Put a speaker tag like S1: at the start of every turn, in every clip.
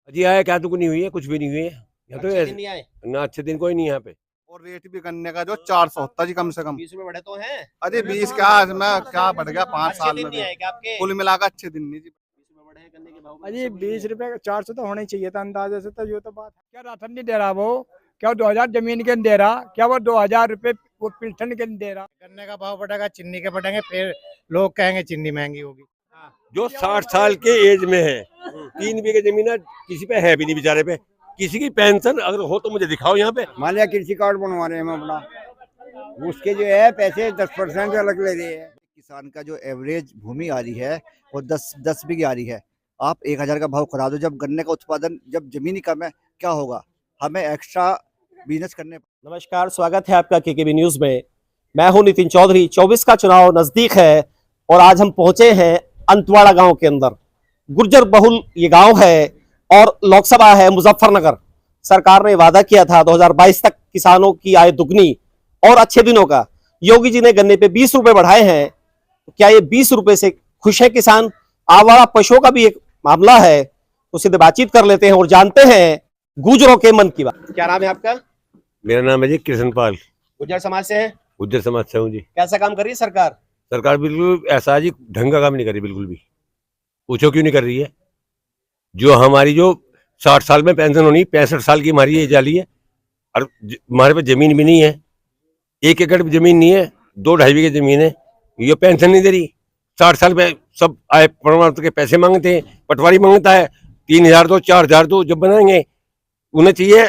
S1: जी आया क्या तो नहीं हुई है, कुछ भी नहीं हुई है यहाँ तो
S2: अच्छे दिन नहीं आए।
S1: ना अच्छे दिन कोई नहीं यहाँ पे।
S3: और रेट भी गन्ने का जो 400 होता जी कम से कम।
S2: 20 रुपए बढ़े तो हैं।
S3: अरे 20 क्या मैं क्या बढ़ गया 5
S2: अच्छे
S3: साल
S2: दिन
S3: में
S2: नहीं
S3: भी।
S2: आए क्या आपके?
S3: कुल मिलाकर अच्छे दिन नहीं जी।
S2: 20 रुपए बढ़े हैं गन्ने के भाव में।
S4: अजी 20 रुपए 400 तो होने चाहिए था अंदाजे से, तो ये तो बात है। क्या राशन नहीं दे रहा वो, क्या 2000 जमीन के नहीं दे रहा, क्या वो 2000 रुपए वो पिल्ठन के नहीं दे रहा।
S5: गन्ने का भाव बढ़ेगा, चीनी के बढ़ेंगे, फिर लोग कहेंगे चीनी महंगी होगी।
S1: जो 60 साल के एज में है, 3 बीघे जमीन है, किसी पे है भी नहीं बेचारे पे। किसी की पेंशन अगर हो तो मुझे दिखाओ यहाँ पे।
S6: मान लिया कृषि कार्ड बनवा रहे हैं हम अपना, उसके जो है पैसे 10% अलग ले रहे हैं। किसान का जो एवरेज भूमि आ रही है वो 10 बीघे आ रही है। आप 1000 का भाव करा दो, जब गन्ने का उत्पादन जब जमीन ही कम है क्या होगा, हमें एक्स्ट्रा बिजनेस करने।
S2: नमस्कार, स्वागत है आपका केकेबी न्यूज में। मैं हूं नितिन चौधरी। 24 का चुनाव नजदीक है और आज हम पहुंचे हैं अंतवाड़ा गांव के अंदर। गुर्जर बहुल ये गांव है और लोकसभा है मुजफ्फरनगर। सरकार ने वादा किया था 2022 तक किसानों की आय दुगनी और अच्छे दिनों का। योगी जी ने गन्ने पे 20 रुपए बढ़ाए हैं। तो क्या ये 20 रुपए से खुश है किसान? आवारा पशुओं का भी एक मामला है, तो सीधे बातचीत कर लेते हैं और जानते हैं गुर्जरों के मन की बात। क्या नाम है आपका?
S1: मेरा नाम है जी कृष्णपाल।
S2: गुर्जर समाज से है।
S1: गुज्जर समाज से हूँ जी।
S2: कैसा काम कर रही है सरकार?
S1: सरकार बिल्कुल ऐसा है जी, ढंग का काम नहीं कर रही बिल्कुल भी। पूछो क्यों नहीं कर रही है? जो हमारी जो 60 साल में पेंशन होनी, 65 साल की हमारी एज वाली है और हमारे पे जमीन भी नहीं है, 1 एकड़ जमीन नहीं है, 2-2.5 बीघे जमीन है, ये पेंशन नहीं दे रही। 60 साल में सब आय प्रमाण पत्र के पैसे मांगते हैं, पटवारी मांगता है 3000 दो 4000 दो। जब बनाएंगे उन्हें चाहिए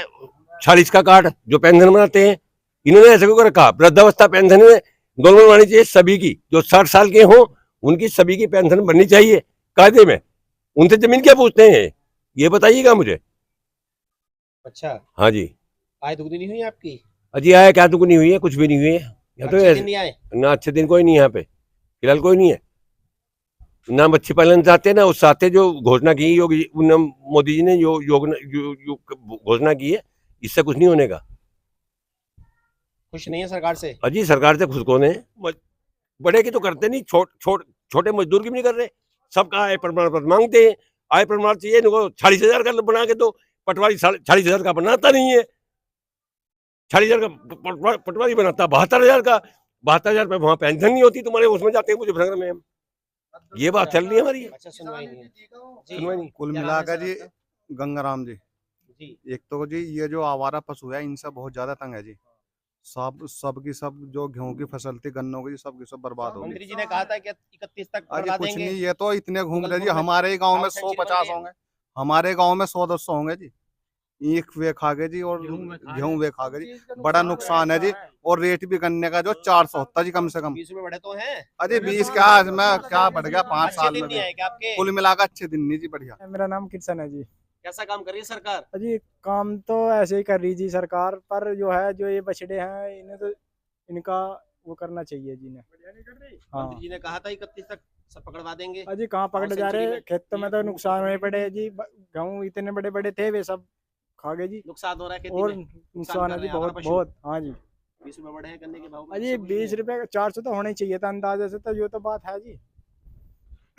S1: 40 का कार्ड जो पेंशन बनाते हैं। इन्होंने ऐसे क्यों रखा? वृद्धावस्था पेंशन गवर्नमेंट बननी चाहिए सभी की, जो 60 साल के हों उनकी सभी की पेंशन बननी चाहिए कायदे में। उनसे जमीन क्या पूछते हैं ये बताइएगा मुझे।
S2: अच्छा,
S1: हाँ जी।
S2: आय दुगनी नहीं हुई आपकी?
S1: अजी आया क्या तो नहीं हुई है, कुछ भी नहीं हुई है यहाँ
S2: अच्छे दिन
S1: तो
S2: नहीं आए।
S1: ना अच्छे दिन कोई नहीं यहाँ पे, फिलहाल कोई नहीं है। ना मच्छी पालन चाहते ना उस साथे जो घोषणा की योगी मोदी जी ने घोषणा की है, इससे कुछ नहीं होने का।
S2: खुश नहीं है सरकार से?
S1: अजी सरकार से खुश कौन है? बड़े की तो करते नहीं, छोटे मजदूर की भी नहीं कर रहे। सबका आय प्रमाण पत्र मांगते हैं, आय प्रमाण चाहिए इनको 40,000 का बना के दो। पटवारी 40,000 का बनाता नहीं है, 40,000 का पटवारी बनाता 72,000 का। 72,000 पे वहाँ पेंशन नहीं होती तुम्हारे, उसमें जाते हैं मुजफ्फरनगर में हम। ये बात चल रही है हमारी।
S2: अच्छा, सुनवाई नहीं है जी।
S1: सुनवाई नहीं।
S3: कुल
S2: क्या नाम है
S3: मिलाकर
S2: सर
S3: जी
S2: आपका?
S3: गंगाराम जी,
S2: जी।
S3: एक तो जी ये जो आवारा पशु है इनसे बहुत ज्यादा तंग है जी। सब की सब जो गेहूं की फसल थी, गन्नों की सब बर्बाद हो गई।
S2: मंत्री जी ने कहा था कि 31 तक
S3: अरे
S2: करवा
S3: कुछ
S2: देंगे।
S3: नहीं, ये तो इतने घूम रहे जी।
S2: गूगल
S3: हमारे ही गांव में
S2: गाँव
S3: 150
S2: सेंचुरी
S3: होंगे, हमारे गांव में 100-200 होंगे जी। ईख वे खा गए जी और गेहूं वे खा गए जी। बड़ा नुकसान है जी। और रेट भी गन्ने का जो 400 होता जी कम से कम।
S2: 20 रुपए बढ़े तो हैं।
S3: अरे 20 क्या मैं क्या बढ़ गया 5
S2: अच्छे
S3: साल
S2: दिन
S3: में
S2: नहीं
S3: भी।
S2: आए क्या आपके?
S3: कुल मिलाकर अच्छे दिन नहीं जी, बढ़िया।
S4: मेरा नाम किशन है जी।
S2: कैसा काम कर रही है सरकार?
S4: अजी काम तो ऐसे ही कर रही जी सरकार, पर जो है जो ये बछड़े हैं इन्हें तो इनका वो करना चाहिए जी ने। हाँ
S2: मंत्री जी ने कहा था 31 तक सब पकड़वा देंगे।
S4: अजी कहाँ पकड़
S2: और
S4: जा
S2: सेंचुरी
S4: रहे,
S2: में?
S4: खेतों में तो नुकसान हुए पड़े हैं जी। गेहूँ इतने बड़े बड़े थे वे सब खा गए जी।
S2: नुकसान हो रहा है खेती
S4: और
S2: में।
S4: नुकसान है
S2: कर
S4: जी
S2: रहे हैं
S4: बहुत
S2: हमारा पशु।
S4: बहुत। हाँ जी
S2: 20 रुपए बढ़े हैं गन्ने के भाव में।
S4: अजी 20 रुपए 400 तो होने चाहिए था अंदाजे से, तो ये तो बात है जी।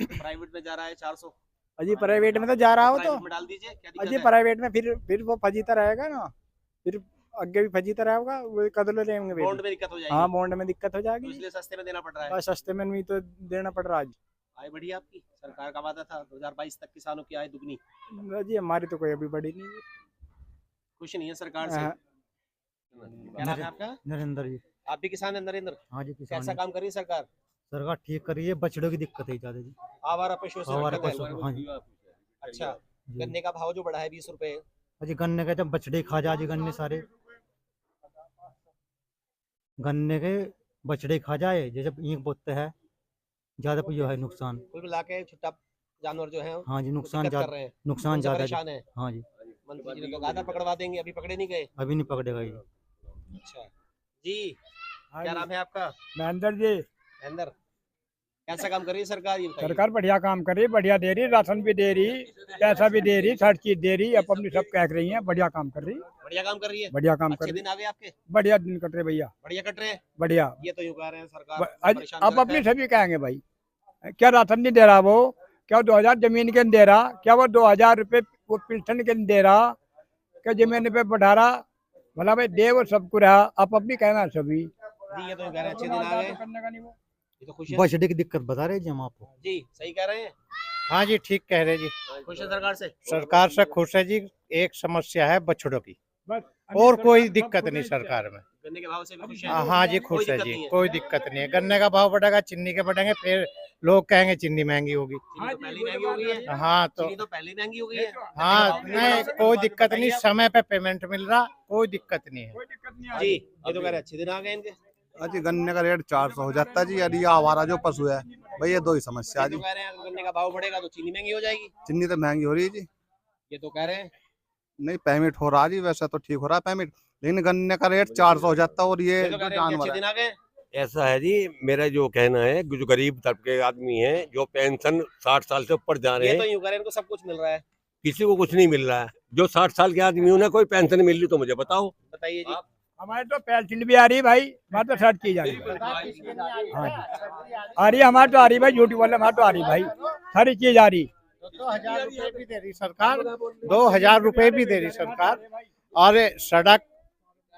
S2: प्राइवेट में जा रहा है 400।
S4: अजी प्राइवेट में तो जा रहा हो तो
S2: प्राइवेट में डाल दीजिए, क्या दिक्कत
S4: अजी
S2: है?
S4: प्राइवेट में फिर वो फजीता रहेगा ना, फिर आगे भी फजीता रहेगा, वो कदर लेंगे फिर।
S2: बॉन्ड में दिक्कत हो जाएगी।
S4: हाँ बॉन्ड में दिक्कत हो
S2: तो
S4: जाएगी।
S2: इसलिए सस्ते में देना पड़ रहा है।
S4: बस सस्ते में भी तो देना पड़ रहा है जी।
S2: आय बढ़ी है आपकी? सरकार का वादा था 2022 तक किसानों की आय दुगनी।
S4: जी हमारी तो कोई अभी बड़ी नहीं है।
S2: खुश नहीं है सरकार से?
S4: हाँ।
S2: क्या नाम है आपका?
S5: नरेंद्र जी।
S2: आप भी किसान हैं नरेंद्र?
S5: हाँ जी, किसान
S2: कैसा
S5: हैं।
S2: काम कर रही है सरकार?
S5: सरकार ठीक कर रही है, बछड़ों की दिक्कत है ज्यादा जी।
S2: आवारा पशुओं से
S5: हमारे
S2: रखा
S5: पशु,
S2: है।
S5: हाँ जी
S2: अच्छा,
S5: जी।
S2: गन्ने का भाव जो बढ़ा है 20 रुपए।
S5: अजी गन्ने के जब बछड़े खा जा जी, गन्ने सारे गन्ने के बछड़े खा जाए, जैसे ईख बोते हैं ज्यादा जो है नुकसान।
S2: कुल मिला के छुट्टा जानवर जो है
S5: हाँ जी, नुकसान
S2: दिक्कत कर
S5: ज्यादा,
S2: रहे हैं,
S5: नुकसान
S2: उनसे
S5: ज्यादा जी।
S2: परेशान है।
S5: हाँ जी,
S2: मंत्री जी ने तो कहा था पकड़वा देंगे, अभी पकड़े नहीं गए।
S5: अभी नहीं पकड़ेगा ये।
S2: अच्छा जी, क्या नाम है आपका?
S4: महेंद्र जी
S2: महेंद्र, कैसा काम कर रही है सरकार ये बताइए?
S4: सरकार बढ़िया काम कर रही है, बढ़िया दे रही, राशन भी दे रही, पैसा भी दे रही, हर चीज दे रही। अब अपनी सब कह रही है, बढ़िया काम कर रही,
S2: बढ़िया काम कर रही है।
S4: बढ़िया काम कर
S2: अच्छे
S4: रही,
S2: दिन आ गए आपके?
S4: बढ़िया दिन कट रहे भैया,
S2: बढ़िया कट रहे हैं।
S4: बढ़िया।
S2: ये तो यूं कह रहे हैं सरकार परेशान
S4: अब
S2: कर रखा
S4: अपनी
S2: है।
S4: सभी कहेंगे भाई, क्या राशन नहीं दे रहा वो, क्या 2000 जमीन के नहीं दे रहा, क्या वो 2000 रुपए वो पेंशन के नहीं दे रहा, क्या जमीन पे बढ़ा रहा, भला भाई दे वो सबको रहा, आप अपनी कहना सभी
S2: जी ये तो कह रहे हैं अच्छे दिन आ गए,
S4: करने का नहीं वो।
S2: ये तो खुश है
S5: बछड़े की दिक्कत बता रहे जी हम आपको।
S2: जी, सही कह रहे हैं,
S7: हाँ जी ठीक कह रहे जी।
S2: खुश है सरकार से।
S7: सरकार से खुश है जी। एक समस्या है बछड़ों की,
S4: बस
S7: और कोई
S4: सब
S7: दिक्कत
S4: खुश
S7: नहीं
S4: हैं।
S7: सरकार में।
S2: गन्ने के भाव से भी खुश है।
S7: हाँ जी
S2: कोई
S7: खुश है
S2: दिक्कत
S7: जी,
S2: नहीं है।
S7: कोई दिक्कत नहीं है। गन्ने का भाव बढ़ेगा, चीनी के बढ़ेंगे, फिर लोग कहेंगे चीनी महंगी होगी।
S2: चीनी तो पहले ही महंगी हो गई है।
S7: हाँ तो
S2: चीनी तो पहले ही महंगी हो गई है।
S7: हाँ नहीं कोई दिक्कत नहीं, समय पे पेमेंट मिल रहा, कोई दिक्कत नहीं है।
S4: कोई दिक्कत नहीं आ
S2: जी
S4: रही।
S2: ये तो कह रहे हैं अच्छे दिन आ गए इनके।
S3: जी गन्ने का रेट 400 हो जाता है जी, यदि हमारा जो पशु है भाई, ये दो ही समस्या
S2: ये
S3: जी।
S2: तो कह रहे हैं अगर गन्ने का भाव बढ़ेगा तो चीनी महंगी हो जाएगी।
S3: चीनी तो महंगी हो रही है जी।
S2: ये तो कह रहे हैं।
S3: नहीं पेमेंट हो रहा जी, वैसे तो ठीक हो रहा है पेमेंट, लेकिन गन्ने का रेट 400 हो जाता है। और ये
S2: ये तो
S3: जो
S2: कह रहे हैं कि
S3: जानवर
S2: अच्छे दिन
S3: है,
S2: आ गए।
S1: ऐसा है जी, मेरा जो कहना है जो गरीब तबके के आदमी हैं, जो पेंशन 60 साल से ऊपर जा रहे
S2: ये तो
S1: हैं,
S2: यूं कह रहे हैं इनको सब कुछ मिल रहा है।
S1: किसी को कुछ नहीं मिल रहा है। जो 60 साल के आदमी उन्हें कोई पेंशन मिल रही तो मुझे बताओ।
S2: बताइए जी।
S4: हमारे तो पेंशन भी आ रही है भाई, हमारे तो सर्च की जा रही है। हाँ जी आ रही है, हमारे तो आ रही है भाई, झूठी बोले हमारे तो आ रही है भाई, सारी चीज आ रही।
S7: 2000 रुपए भी दे रही सरकार, 2000 रुपए भी दे रही सरकार, और सड़क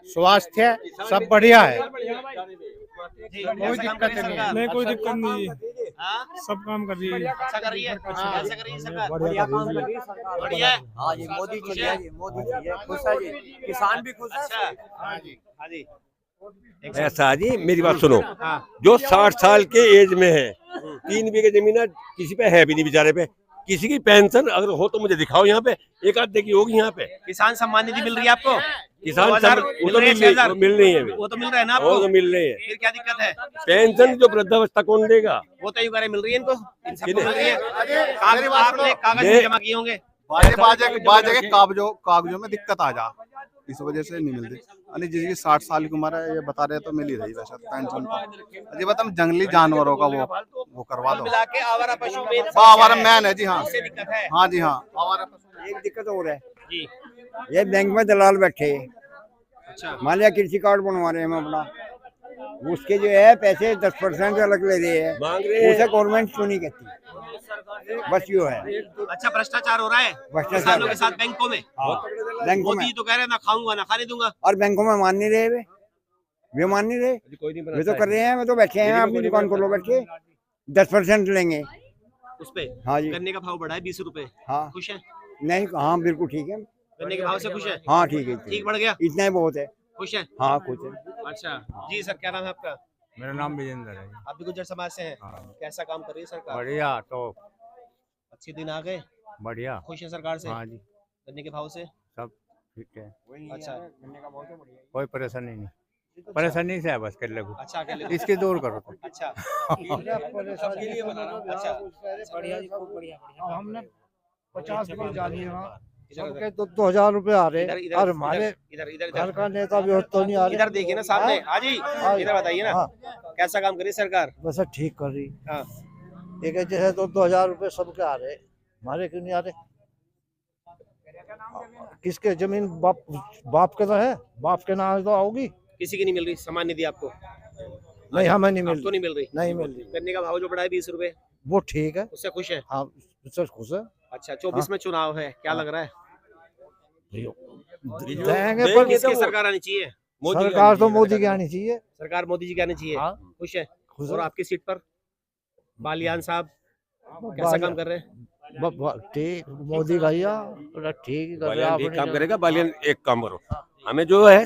S7: स्वास्थ्य सब बढ़िया है।
S2: कोई दिक्कत नहीं।
S8: नहीं कोई दिक्कत नहीं है,
S2: हाँ
S8: सब काम कर रही है।
S2: अच्छा कर रही है। कैसे कर रही है सरकार?
S5: बढ़िया काम कर रही है।
S2: बढ़िया है।
S5: हाँ जी मोदी
S2: खुश
S5: जी
S2: है?
S5: जी, मोदी जी है, खुश है जी, किसान भी खुश है।
S2: अच्छा हाँ जी हाँ जी।
S1: ऐसा है जी, मेरी बात सुनो,
S2: हाँ
S1: जो 60 साल के एज में है, 3 बीघे जमीन है, किसी पे है भी नहीं बेचारे पे, किसी की पेंशन अगर हो तो मुझे दिखाओ यहाँ पे, एक आध की होगी यहाँ पे।
S2: किसान सम्मान निधि मिल रही है आपको?
S1: किसान
S2: 2000
S1: वो तो मिल रही है, वो मिल रही है अभी।
S2: वो तो मिल रहा है ना
S1: वो
S2: आपको?
S1: तो मिल रही है।
S2: फिर क्या दिक्कत है?
S1: पेंशन जो वृद्धावस्था कौन देगा?
S2: वो तो यूं कह रहे मिल रही है इनको, इन सबको
S1: किन्हें?
S2: मिल रही है। आपने कागज
S1: ये-
S2: जमा किए होंगे।
S3: बाजे के कागजों में दिक्कत आ जा, इस वजह से नहीं मिलती। यानी जिसकी 60 साल की उम्र है, ये बता रहे तो मिल ही रही वैसे पेंशन तो। जी बता जंगली जानवरों का वो करवा दो।
S2: मिला के आवारा पशु में
S3: आवारा मैन है जी। हाँ
S2: इससे दिक्कत है।
S3: हाँ जी हाँ आवारा पशु।
S6: एक दिक्कत और है,
S2: जी
S6: ये बैंक में दलाल बैठे,
S2: अच्छा
S6: मान लिया कृषि कार्ड बनवा रहे हैं हम अपना, उसके जो है पैसे 10% अलग ले रहे हैं,
S1: मांग रहे हैं।
S6: उसे गवर्नमेंट क्यों नहीं कहती, बस यो है
S2: अच्छा भ्रष्टाचार हो रहा है
S6: भ्रष्टाचार
S2: किसानों
S6: है।
S2: के साथ बैंकों में।
S6: बैंकों में,
S2: मोदी तो कह रहे हैं ना खाऊंगा ना खाने दूंगा।
S6: और बैंकों में मान नहीं रहे वे मान नहीं रहे,
S1: कोई नहीं
S6: वे तो कर रहे हैं, वे तो बैठे हैं अपनी दुकान खोलो बैठ के 10% लेंगे।
S2: उस पे
S6: हाँ जी
S2: गन्ने का भाव बढ़ा है 20 रुपए।
S6: हाँ
S2: खुश है?
S6: नहीं हाँ बिल्कुल ठीक है,
S2: गन्ने के भाव से खुश है?
S6: हाँ ठीक है
S2: ठीक बढ़ गया?
S6: इतना ही बहुत है,
S2: खुश है?
S6: हाँ खुश है।
S2: अच्छा जी सर क्या नाम है आपका?
S8: मेरा नाम विजेंद्र है।
S2: आप भी गुर्जर समाज से हैं।
S8: हाँ।
S2: कैसा काम कर रही है सरकार?
S8: बढ़िया तो
S2: अच्छे दिन आ गए,
S8: बढ़िया।
S2: खुश है सरकार से?
S8: हाँ जी
S2: गन्ने के भाव से?
S8: सब ठीक है,
S2: अच्छा
S8: कोई परेशानी नहीं, परेशानी से है बस कर लगू,
S2: अच्छा अकेले
S8: इसकी दूर करो तो।
S2: अच्छा सबके लिए बना रहा हूँ। अच्छा बढ़िया जी खूब बढ़िया बढ़िया।
S8: हमने 50 रुपए डाली
S2: इधर
S5: तो 2000 रुपए आ
S2: इधर इधर
S5: और हमारे
S2: इधर इधर
S5: घर
S2: इधर
S5: का नेता भी तो नहीं आ रहे।
S2: इधर देखिए ना सामने। हाँ जी इधर बताइए ना
S5: हाँ।
S2: कैसा काम करी सरकार?
S5: वैसे ठीक कर रही,
S2: हाँ
S5: एक है जैसे तो 2000 रुपए सबके आ रहे, हमारे क्यों नहीं आ रहे? किसके जमीन बाप के तो है, बाप के नाम तो आओगी
S2: किसी की नहीं मिल रही सम्मान निधि आपको?
S5: नहीं, हमें नहीं मिल
S2: आपको नहीं मिल रही?
S5: नहीं मिल रही।
S2: गन्ने का भाव जो बढ़ा है 20 रुपए,
S5: वो ठीक है,
S2: उससे खुश है?
S5: हाँ उससे खुश है।
S2: अच्छा 24 में चुनाव है, क्या लग रहा है?
S5: देंगे पर
S2: किसकी सरकार आनी चाहिए?
S5: सरकार तो मोदी की आनी चाहिए।
S2: सरकार मोदी जी की आनी चाहिए।
S5: हाँ।
S2: खुश है?
S5: खुश
S2: और
S5: है।
S2: आपकी सीट पर बालियान साहब कैसा काम कर रहे हैं?
S5: ठीक मोदी भैया ठीक कर रहे
S1: बालियान ठीक
S5: आपने
S1: काम
S5: जो-
S1: करेगा। बालियान एक काम करो, हमें जो है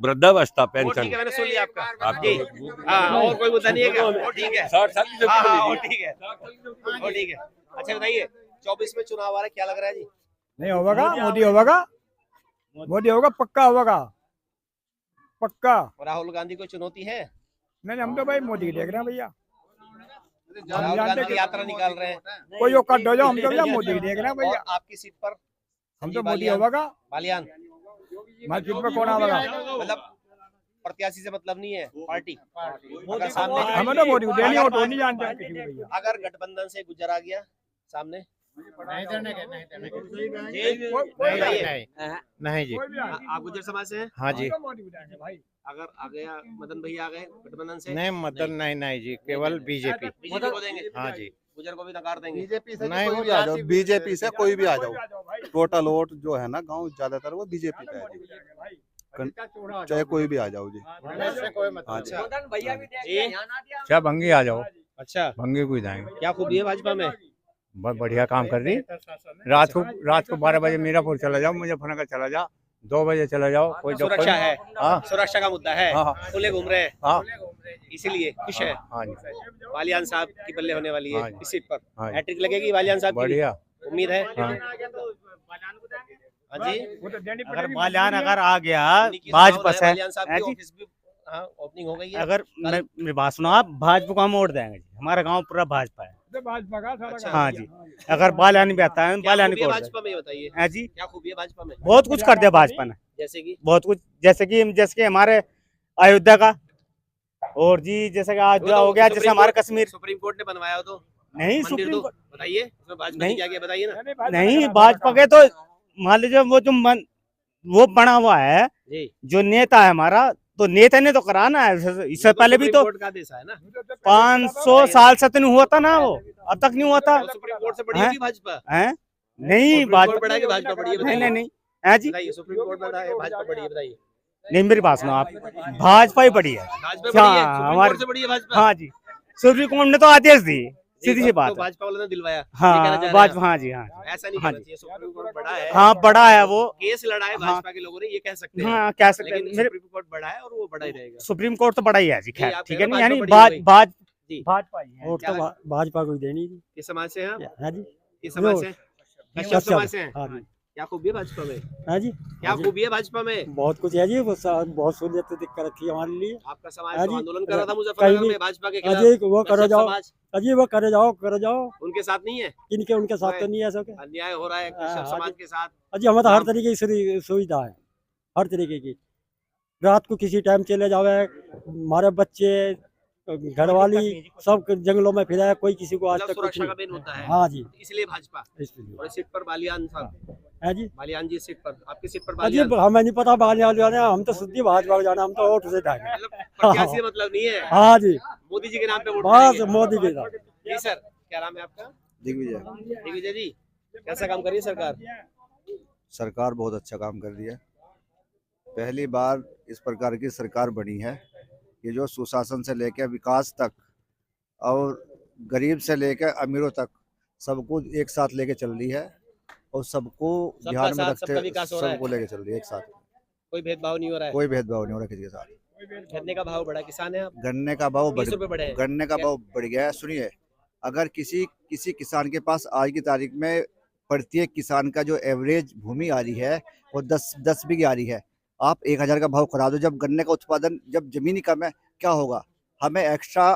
S1: वृद्धावस्था
S2: वो
S1: पेंशन
S2: ठीक है मैंने सुन लिया आपका।
S1: आप
S2: जी हाँ और कोई मुद्दा नहीं है क्या? वो ठीक है
S1: 60 साल की
S2: हाँ हाँ वो
S1: जमीन
S2: ठीक है वो ठीक है। अच्छा बताइए 24 में चुनाव आ रहा है, क्या लग रहा है जी?
S4: नहीं होगा, मोदी होगा, मोदी होगा, पक्का होगा, पक्का।
S2: और राहुल गांधी को चुनौती है?
S4: नहीं हम तो भाई मोदी देख रहे हैं भैया,
S2: राहुल
S4: जानते
S2: गांधी
S4: कि-
S2: यात्रा निकाल रहे हैं।
S4: कोई वो कट हो जाओ, हम तो भैया मोदी देख रहे हैं भैया,
S2: और आपकी सीट पर
S4: हम तो मोदी होगा।
S2: बालियान
S4: हमारी सीट पे कौन आवेगा?
S2: मतलब प्रत्याशी से मतलब नहीं है पार्टी अगर सामने
S4: हमें तो मोदी को देनी हो तो नहीं जानते हम किसी को भैया।
S2: अगर गठबंधन से गुजर आ गया सामने
S7: नहीं देने के, नहीं देने के।
S2: जी
S4: कोई- कोई भी आए,
S7: नहीं नहीं जी,
S4: कोई भी आए,
S2: आप गुजर समाज से हैं?
S7: हाँ जी,
S4: हम तो मोदी को देंगे भाई।
S2: अगर आ गया मदन भैया आ गए गठबंधन से
S7: नहीं मतलब नहीं नहीं जी, केवल बीजेपी।
S2: बीजेपी को देंगे।
S7: हाँ जी।
S2: गुजर को भी नकार देंगे।
S3: बीजेपी से कोई भी आ जाओ, बीजेपी से कोई भी आ जाओ, टोटल वोट जो है ना गांव ज्यादातर वो बीजेपी पे है, चाहे कोई भी आ जाओ जी। हाँ जी।
S8: क्या भंगी आ जाओ,
S2: अच्छा,
S8: भंगी को ही जाएंगे।
S2: क्या खूबी है भाजपा में?
S8: बहुत बढ़िया काम कर रही। रात को 12 बजे मीरापुर चला जाओ, मुजफ्फरनगर चला जाओ, 2 बजे चला जाओ, कोई
S2: सुरक्षा है,
S8: हाँ
S2: सुरक्षा का मुद्दा है,
S8: हाँ
S2: खुले घूम रहे हैं,
S8: हाँ
S2: इसीलिए खुश है।
S8: हाँ जी
S2: वालियान साहब की बल्ले होने वाली है
S8: हाँ जी।
S2: इस सीट पर,
S8: हाँ जी।
S2: हैट्रिक लगेगी वालियान साहब की,
S8: बढ़िया।
S2: उम्मीद है।
S8: हाँ।
S2: हाँ जी,
S4: अगर बालियान अगर आ गया
S2: भाजपा से, वालियान साहब की ऑफिस भी हाँ ओपनिंग हो गई है।
S7: अगर मेरी बात सुनो आप, भाजपा को हम वोट देंगे जी, हमारा गांव पूरा भाजपा है।
S4: भाजपा का सारा
S2: अच्छा।
S7: हाँ जी, अगर बालियान भी आता है
S2: क्या
S7: बालियान
S2: खूबी है
S7: को
S2: भाजपा में, ये बताइए
S7: है जी।
S2: क्या खूबी है भाजपा में?
S7: बहुत कुछ कर दिया भाजपा ने,
S2: जैसे कि
S7: बहुत कुछ, जैसे कि हमारे अयोध्या का, और जी जैसे कि आज
S2: वो तो
S7: हो गया, जैसे
S2: सुप्रीम
S7: हमारे
S2: कोर्ट-
S7: कश्मीर
S2: सुप्रीम कोर्ट ने बनवाया हो तो
S7: नहीं,
S2: मंदिर
S7: सुप्रीम
S2: तो
S7: कोर्ट
S2: बताइए, उसमें भाजपा ने
S7: नहीं।
S2: क्या किया बताइए ना।
S7: नहीं, भाजपा के तो मान लीजिए वो बना हुआ है
S2: जी,
S7: जो नेता है हमारा, तो नेता ने तो कराना है। इससे पहले भी तो
S2: सुप्रीम कोर्ट का आदेश है ना,
S7: 500 साल से तो नहीं हुआ था ना, वो अब तक नहीं हुआ था।
S2: तो सुप्रीम कोर्ट से बड़ी
S7: हैं?
S2: होगी भाजपा?
S7: हैं? नहीं,
S2: सुप्रीम कोर्ट
S7: भाजपा
S2: बड़ा है कि भाजपा बड़ी है
S7: नहीं
S2: बताइए?
S7: नहीं नहीं है जी।
S2: बताइए सुप्रीम कोर्ट बड़ा है भाजपा बड़ी है बताइए?
S7: नहीं, मेरी बात सुनो आप, भाजपा ही बड़ी है।
S2: भाजपा बड़ी है,
S7: हाँ,
S2: सुप्रीम
S7: हमारे-
S2: कोर्ट से बड़ी है भाजपा।
S7: हाँ जी, सुप्रीम कोर्ट ने तो आदेश दी, सीधी सी
S2: तो
S7: बात है।
S2: भाजपा वालों ने दिलवाया, ये कहना
S7: हाँ
S2: चाह रहे
S7: भाजपा,
S2: हैं
S7: हाँ जी, हाँ
S2: आप? ऐसा नहीं
S7: हाँ
S2: कहना
S7: जी।
S2: चाहिए, सुप्रीम कोर्ट बड़ा है,
S7: हाँ, बड़ा है वो।
S2: केस लड़ा है भाजपा के लोगों ने, ये कह सकते हैं,
S7: हाँ, कह सकते हैं।
S2: लेकिन
S7: मेरे
S2: सुप्रीम कोर्ट बड़ा है और वो बड़ा ही रहेगा।
S7: सुप्रीम कोर्ट तो बड़ा ही है जी,
S2: नहीं,
S7: खैर
S2: आप
S7: ठीक
S2: कह
S7: है,
S2: रहे
S7: नहीं
S2: हो
S7: यानी
S2: भाजपा बड़ी हो गई। जी।
S7: भाजपा ही है।
S5: वोट तो भाजपा को ही देनी जी।
S2: किस समाज से हैं आप?
S5: हाँ जी,
S2: किस समाज से हैं? कश्यप
S5: कश्यप।
S2: समाज से हैं?
S5: हाँ जी,
S2: क्या खूबी है भाजपा में?
S5: हाँ जी,
S2: क्या खूबी है भाजपा में?
S5: बहुत कुछ है जी, बहुत सहूलियत दिक्कत रखी है हमारे लिए।
S2: आपका समाज
S5: हाँ
S2: तो
S5: जी,
S2: आंदोलन कर रहा था
S5: कहीं
S2: मुजफ्फरनगर
S5: भी-
S2: में भाजपा के खिलाफ,
S5: अजय वो करे
S2: कश्यप
S5: जाओ,
S2: समाज
S5: अजय वो करे जाओ,
S2: उनके साथ नहीं है,
S5: इनके उनके साथ तो नहीं है सबके।
S2: अन्याय हो रहा है कश्यप
S5: हाँ,
S2: समाज के साथ।
S5: अजय हमें तो हर
S2: नाम-
S5: तरीके की सुविधा है, हर तरीके की। रात को किसी टाइम चले जावे, हमारे बच्चे घर वाली सब जंगलों में फिरा है, कोई किसी को आज
S2: मतलब
S5: तक कुछ
S2: सुरक्षा का
S5: नहीं।
S2: मेन होता है,
S5: हाँ जी,
S2: इसलिए भाजपा।
S5: इसलिए
S2: और इस सीट पर बालियान साहब,
S5: है जी।
S2: बालियान जी सीट पर, आपकी सीट पर
S5: अजय
S2: बालियान,
S5: हमें नहीं पता बाहर वाले, हम तो शुद्धि भाजपा को जाना, हम तो वोट से जाएंगे।
S2: मतलब प्रत्याशी मतलब नहीं है,
S5: हाँ जी,
S2: मोदी जी के नाम पे वोट
S5: बस
S2: करेंगे।
S5: मोदी के साथ।
S2: जी सर, क्या नाम है आपका?
S6: दिग्विजय।
S2: दिग्विजय जी, कैसा काम कर रही है सरकार?
S6: सरकार बहुत अच्छा काम कर रही है, पहली बार इस प्रकार की सरकार बनी है, ये जो सुशासन से लेकर विकास तक और गरीब से लेकर अमीरों तक सबको एक साथ लेके चल रही है, और सबको
S2: सबका
S6: ध्यान में
S2: साथ,
S6: रखते
S2: सबका विकास हो रहा है।
S6: सबको लेके चल रही है एक साथ।
S2: कोई भेदभाव नहीं हो रहा है,
S6: कोई भेदभाव नहीं हो रहा किसी के साथ।
S2: गन्ने का भाव बढ़ा, किसान है आप,
S6: गन्ने का भाव
S2: 20 रुपए बढ़े हैं।
S6: गन्ने का भाव बढ़ गया है। सुनिए, अगर किसी किसान के पास आज की तारीख में प्रत्येक किसान का जो एवरेज भूमि आ रही है वो 10 बीघे आ रही है, आप 1000 का भाव करा दो, जब गन्ने का उत्पादन जब जमीनी कम है क्या होगा? हमें एक्स्ट्रा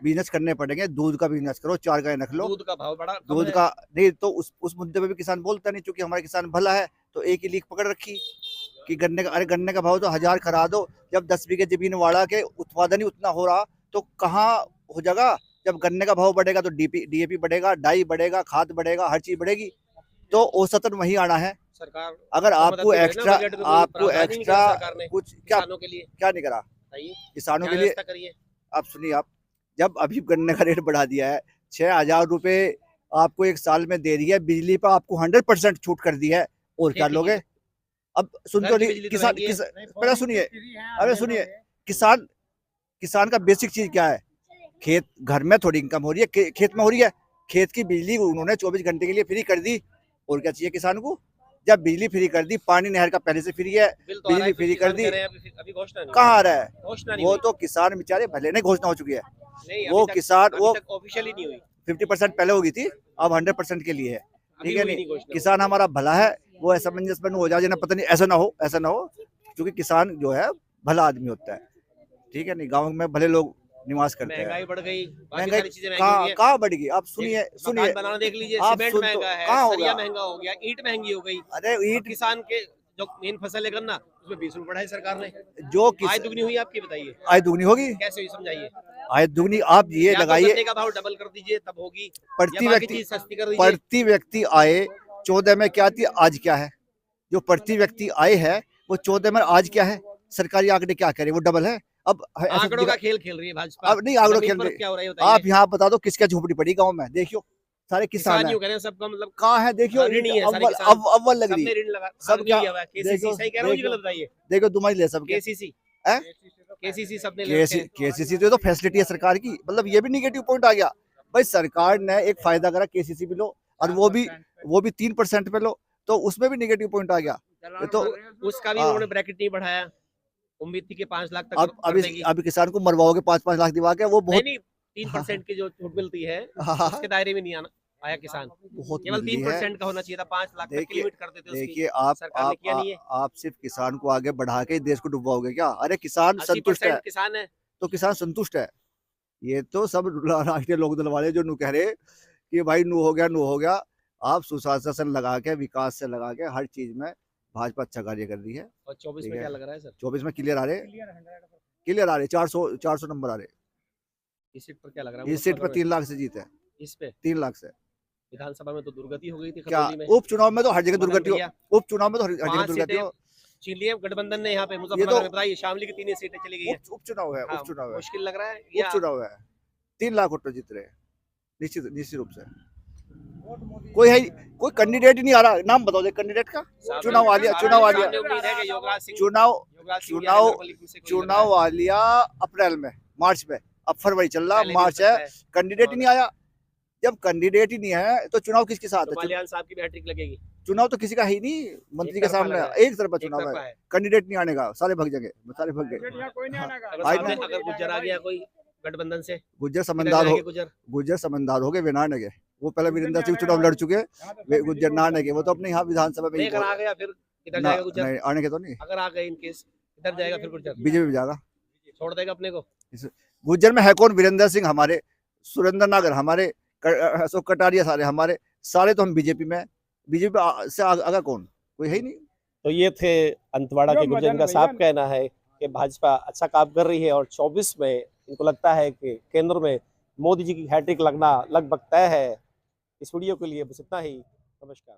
S6: बिजनेस करने पड़ेंगे, दूध का बिजनेस करो, 4 गाय रख लो,
S2: दूध का भाव बढ़ा, कम
S6: दूध
S2: है।
S6: का नहीं तो उस मुद्दे पे भी किसान बोलता नहीं, क्योंकि हमारा किसान भला है, तो एक ही लीक पकड़ रखी कि गन्ने का भाव तो 1000 करा दो, जब 10 बीघे जमीन वाड़ा के उत्पादन ही उतना हो रहा तो कहाँ हो जाएगा? जब गन्ने का भाव बढ़ेगा तो डीएपी बढ़ेगा, डाई बढ़ेगा, खाद बढ़ेगा, हर चीज बढ़ेगी, तो औसतन वही आना है।
S2: सरकार
S6: अगर
S2: तो
S6: आपको
S2: मदद दे रही है ना,
S6: एक्स्ट्रा
S2: बजट में कोई प्रावधान ही नहीं करा सरकार ने
S6: कुछ क्या
S2: किसानों के लिए,
S6: क्या नहीं करा
S2: बताइए
S6: किसानों
S2: क्या
S6: के लिए?
S2: व्यवस्था करिए।
S6: आप सुनिए, आप जब अभी गन्ने का रेट बढ़ा दिया है, 6000 रुपए आपको एक साल में दे रही है, बिजली पर आपको 100% छूट कर दी है, और क्या
S2: खेती
S6: लोगे? अब सुन
S2: घर
S6: तो
S2: की
S6: नहीं,
S2: बिजली तो
S6: किसान
S2: महंगी है।
S6: पहले सुनिए, अरे सुनिए, किसान का बेसिक चीज क्या है? खेत, घर में थोड़ी इनकम हो रही है, खेत में हो रही है, खेत की बिजली उन्होंने 24 घंटे के लिए फ्री कर दी, और क्या चाहिए किसान को? जब बिजली फ्री कर दी, पानी नहर का पहले से फ्री है,
S2: बिल तो आ रहा है,
S6: बिजली फ्री
S2: किसान
S6: कर दी,
S2: कह रहे हैं, अभी घोषणा नहीं
S6: कहाँ आ रहा है?
S2: घोषणा नहीं
S6: वो
S2: हुई।
S6: तो किसान बेचारे भले नहीं, घोषणा हो चुकी है,
S2: नहीं,
S6: वो
S2: अभी तक-
S6: किसान
S2: अभी
S6: वो
S2: तक ऑफिशियली नहीं हुई,
S6: 50% पहले होगी थी, अब 100% के लिए है।
S2: अभी
S6: ठीक है,
S2: हुई
S6: नहीं
S2: घोषणा।
S6: किसान हमारा भला है, वो ऐसा मंजस्पन हो जाए ना, पता नहीं ऐसा ना हो, क्योंकि किसान जो है भला आदमी होता है। ठीक है, नहीं गाँव में भले लोग निवास करते हैं।
S2: महंगाई बढ़ गई, बाकी
S6: महंगाई
S2: सारी चीजें महंगी हुई हैं।
S6: कहाँ बढ़ेगी? आप सुनिए,
S2: मकान बनाना देख लीजिए,
S6: आप
S2: सीमेंट
S6: सुन तो,
S2: महंगा है,
S6: कहाँ
S2: सरिया
S6: होगा?
S2: महंगा हो गया, ईंट महंगी हो गई।
S6: अरे
S2: और
S6: ईट
S2: किसान के जो मेन फसल है गन्ना, उसमें 20 रुपए बढ़ाए सरकार ने।
S6: जो
S2: आय दुगनी हुई आपकी, बताइए
S6: आय दुगनी होगी,
S2: कैसे हुई, समझाइए।
S6: आय दुगनी आप ये
S2: या तो
S6: लगाइए,
S2: गन्ने का भाव डबल कर दीजिए तब होगी,
S6: प्रति
S2: या बाकी
S6: व्यक्ति
S2: चीज सस्ती कर दीजिए।
S6: प्रति व्यक्ति आय 14 में क्या थी, आज क्या है? जो प्रति व्यक्ति आय है वो 14 में आज क्या है? सरकारी आंकड़े क्या कह रहे हैं? वो डबल है। अब ऐसा
S2: आंकड़ों
S6: दिखा-
S2: का खेल खेल रही है भाजपा।
S6: अब नहीं आंकड़ों
S2: जमीन
S6: खेल
S2: पर
S6: रही।
S2: क्या हो रहा है ये
S6: आप
S2: बताइए।
S6: यहाँ बता दो किसका झोपड़ी पड़ी गांव में, देखियो सारे किसान
S2: किसान
S6: है,
S2: यूं कह रहे हैं सबका मतलब
S6: कहाँ है देखियो,
S2: ऋणी है सारे
S6: अव्वल
S2: किसान।
S6: अव्वल लग रही
S2: सबने
S6: है।
S2: ऋण लगा
S6: सब
S2: सब
S6: क्या-
S2: क्या हुआ है? केसीसी
S6: देखो-
S2: सही कह रहा हूँ जी,
S6: देखो-
S2: गलत बताइए।
S6: देखो तुम ले सबके
S2: केसीसी
S6: हैं?
S2: केसीसी सबने ले रखे हैं।
S6: केसीसी तो फैसिलिटी है सरकार की, मतलब ये भी निगेटिव पॉइंट आ गया भाई, सरकार ने एक फायदा करा केसीसी भी लो और वो भी 3% पे लो, तो उसमें भी निगेटिव पॉइंट आ गया। ये तो
S2: उसका भी
S6: हाँ।
S2: उन्होंने ब्रैकेट नहीं बढ़ाया। उम्मीद थी कि 5 लाख तक
S6: अब
S2: कर देगी।
S6: अभी किसान को मरवाओगे 5-5 लाख दिवा के, वो
S2: नहीं
S6: बहुत
S2: नहीं 3% की जो छूट मिलती है
S6: हाँ,
S2: उसके दायरे में नहीं आया किसान।
S6: बहुत
S2: केवल
S6: मिलती है।
S2: 3% का होना चाहिए था, 5 लाख तक की
S6: देखिए-
S2: लिमिट कर देते उसकी।
S6: देखिए
S2: सरकार ने किया नहीं है।
S6: आप सिर्फ किसान को आगे बढ़ा के देश को डुबवाओगे क्या? अरे किसान संतुष्ट है
S2: 80% किसान है।
S6: तो किसान संतुष्ट है। ये तो सब राष्ट्रीय लोकदल वाले जो नु कह रहे कि भाई नु हो गया। आप सुशासन लगा के, विकास से लगा के, हर चीज में भाजपा अच्छा कार्य कर रही है।
S2: और 24
S6: ठीक
S2: में
S6: है।
S2: क्या लग रहा है सर?
S6: 24 में क्लियर आ रहे 400 नंबर आ रहे।
S2: इस सीट पर क्या लग रहा है?
S6: इस सीट पर 3 लाख से जीत है,
S2: इस पे
S6: 3 लाख से।
S2: विधानसभा में तो दुर्गति हो गई थी
S6: क्या
S2: खरौली में।
S6: उपचुनाव में तो हर जगह
S2: मदन
S6: दुर्गति हो,
S2: भैया,
S6: उपचुनाव में तो हर जगह
S2: 5
S6: दुर्गति हो।
S2: सीटें छीन लिए गठबंधन ने यहाँ पे मुजफ्फरनगर में। बताइए शामली की 3 ही सीटें चली गई है।
S6: उपचुनाव है,
S2: हाँ,
S6: उपचुनाव है,
S2: मुश्किल लग रहा है या
S6: उपचुनाव है। 3 लाख वोटर जीत रहे हैं, निश्चित रूप से। कोई कैंडिडेट ही नहीं आ रहा। नाम बताओ दे कैंडिडेट का।
S2: सामने-
S6: चुनाव आ लिया,
S2: सामने
S6: चुनाव आ लिया।
S2: उम्मीद है कि युवराज सिंह
S6: चुनाव
S2: की
S6: चुनाव-
S2: आने वाली पुलिस से कोई लग रहा है।
S6: चुनाव आ लिया अप्रैल में, मार्च में, अब फरवरी चल रहा,
S2: पहले भी
S6: मार्च
S2: हो सकता
S6: है, कैंडिडेट ही नहीं आया। जब कैंडिडेट ही नहीं है तो चुनाव किसके साथ
S2: तो
S6: है?
S2: मालियान साहब की भी हैट्रिक लगेगी।
S6: चुनाव तो किसी का है ही नहीं, मंत्री
S2: एक
S6: के
S2: तरफा
S6: सामने
S2: लग रहा है।
S6: एक तरफा
S2: एक
S6: चुनाव
S2: तरफा
S6: है,
S2: है।
S6: कैंडिडेट नहीं आने का, सारे भग गए।
S4: कोई नहीं आने का।
S2: अगर
S6: भाई
S2: सामने
S6: ना-
S2: अगर गुज्जर आ गया कोई गठबंधन से
S6: गुज्जर
S2: किधर
S6: समझदार हो,
S2: जाएंगे गुज्जर?
S6: गुज्जर समझदार हो गए, वे ना आने गए। वो पहले वीरेंद्र सिंह चुनाव लड़ चुके, वे गुज्जर ना आने गए। वो तो अपने यहाँ विधानसभा में ही
S2: नहीं, अगर आ गया फिर किधर
S6: ना-
S2: जाएगा गुज्जर?
S6: नहीं, आने के तो नहीं,
S2: अगर आ गए इन केस किधर जाएगा फिर गुज्जर?
S6: बीजेपी में जाएगा।
S2: छोड़ देगा अपने को?
S6: गुज्जर में है कौन? वीरेंद्र सिंह हमारे, सुरेंद्र नागर हमारे, अशोक कटारिया सारे तो हम बीजेपी में। बीजेपी से आगे कौन? कोई है ही नहीं।
S2: तो ये थे अंतवाड़ा
S4: जो
S2: के गुर्जर।
S4: मदन
S2: इनका
S4: भैया
S2: साफ कहना है कि भाजपा अच्छा काम कर रही है और 24 में इनको लगता है कि केंद्र में मोदी जी की हैट्रिक लगना लगभग तय है। इस वीडियो के लिए बस इतना ही। नमस्कार।